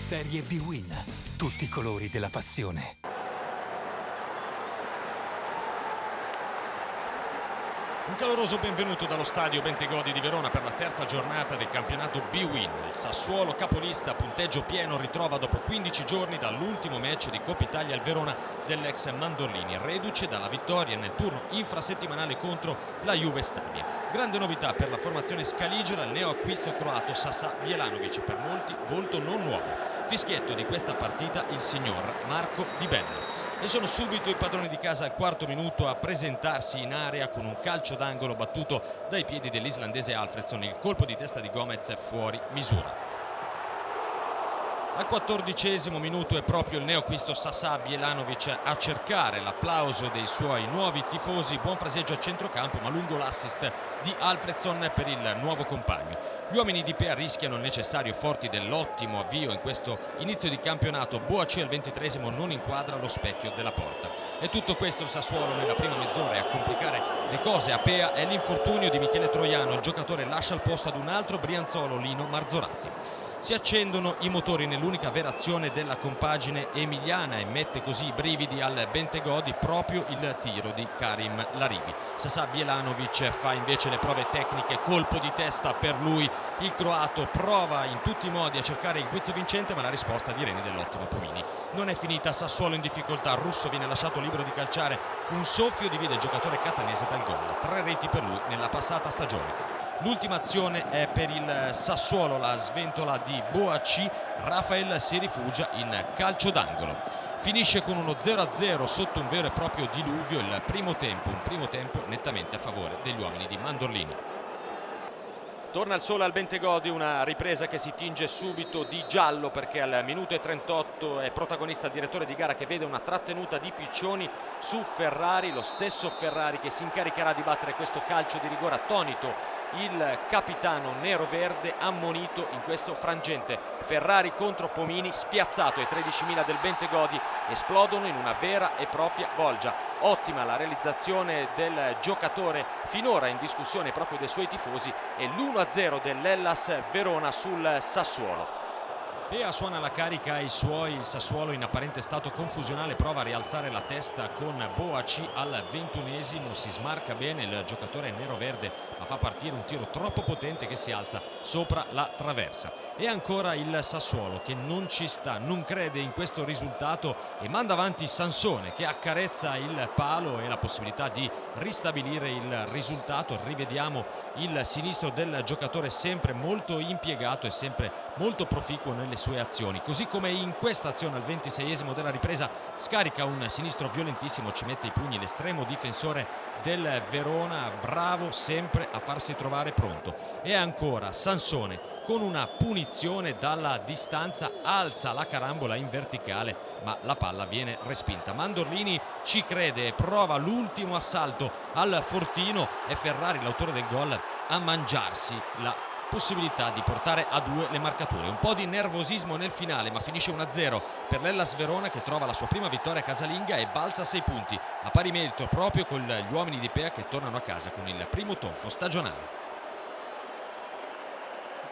Serie B-Win. Tutti i colori della passione. Un caloroso benvenuto dallo stadio Bentegodi di Verona per la terza giornata del campionato B-Win. Il Sassuolo, capolista a punteggio pieno, ritrova dopo 15 giorni dall'ultimo match di Coppa Italia al Verona dell'ex Mandorlini, reduce dalla vittoria nel turno infrasettimanale contro la Juve Stabia. Grande novità per la formazione scaligera, il neoacquisto croato Sasa Bjelanovic, per molti volto non nuovo. Fischietto di questa partita il signor Marco Di Bello. E sono subito i padroni di casa al quarto minuto a presentarsi in area con un calcio d'angolo battuto dai piedi dell'islandese Alfredsson. Il colpo di testa di Gomez è fuori misura. Al 14° minuto è proprio il neoacquisto Sasa Bjelanovic a cercare l'applauso dei suoi nuovi tifosi. Buon fraseggio a centrocampo, ma lungo l'assist di Alfredsson per il nuovo compagno. Gli uomini di Pea rischiano il necessario, forti dell'ottimo avvio in questo inizio di campionato. Boaci al 23° non inquadra lo specchio della porta. E tutto questo il Sassuolo nella prima mezz'ora, e a complicare le cose a Pea è l'infortunio di Michele Troiano. Il giocatore lascia il posto ad un altro brianzolo, Lino Marzoratti. Si accendono i motori nell'unica vera azione della compagine emiliana e mette così i brividi al Bentegodi proprio il tiro di Karim Laribi. Sasa Bjelanovic fa invece le prove tecniche, colpo di testa per lui. Il croato prova in tutti i modi a cercare il guizzo vincente, ma la risposta di Reni dell'ottimo Pomini. Non è finita, Sassuolo in difficoltà, Russo viene lasciato libero di calciare, un soffio divide il giocatore catanese dal gol. 3 reti per lui nella passata stagione. L'ultima azione è per il Sassuolo, la sventola di Boaci. Rafael si rifugia in calcio d'angolo. Finisce con uno 0-0 sotto un vero e proprio diluvio il primo tempo, un primo tempo nettamente a favore degli uomini di Mandorlini. Torna il sole al Bentegodi, una ripresa che si tinge subito di giallo, perché al minuto e 38 è protagonista il direttore di gara, che vede una trattenuta di Piccioni su Ferrari, lo stesso Ferrari che si incaricherà di battere questo calcio di rigore. Attonito il capitano nero-verde, ammonito in questo frangente. Ferrari contro Pomini, spiazzato, e 13.000 del Bentegodi esplodono in una vera e propria bolgia. Ottima la realizzazione del giocatore, finora in discussione proprio dei suoi tifosi, e l'1-0 dell'Hellas Verona sul Sassuolo. Pea suona la carica ai suoi, il Sassuolo in apparente stato confusionale prova a rialzare la testa con Boaci al 21°, si smarca bene il giocatore nero-verde, ma fa partire un tiro troppo potente che si alza sopra la traversa. E ancora il Sassuolo che non ci sta, non crede in questo risultato e manda avanti Sansone, che accarezza il palo e la possibilità di ristabilire il risultato. Rivediamo il sinistro del giocatore, sempre molto impiegato e sempre molto proficuo nelle sue azioni, così come in questa azione al 26° della ripresa scarica un sinistro violentissimo, ci mette i pugni l'estremo difensore del Verona, bravo sempre a farsi trovare pronto. E ancora Sansone con una punizione dalla distanza alza la carambola in verticale, ma la palla viene respinta. Mandorlini ci crede e prova l'ultimo assalto al fortino, e Ferrari, l'autore del gol, a mangiarsi la possibilità di portare a 2 le marcature. Un po' di nervosismo nel finale, ma finisce 1-0 per l'Hellas Verona, che trova la sua prima vittoria casalinga e balza a 6 punti, a pari merito proprio con gli uomini di Pea, che tornano a casa con il primo tonfo stagionale.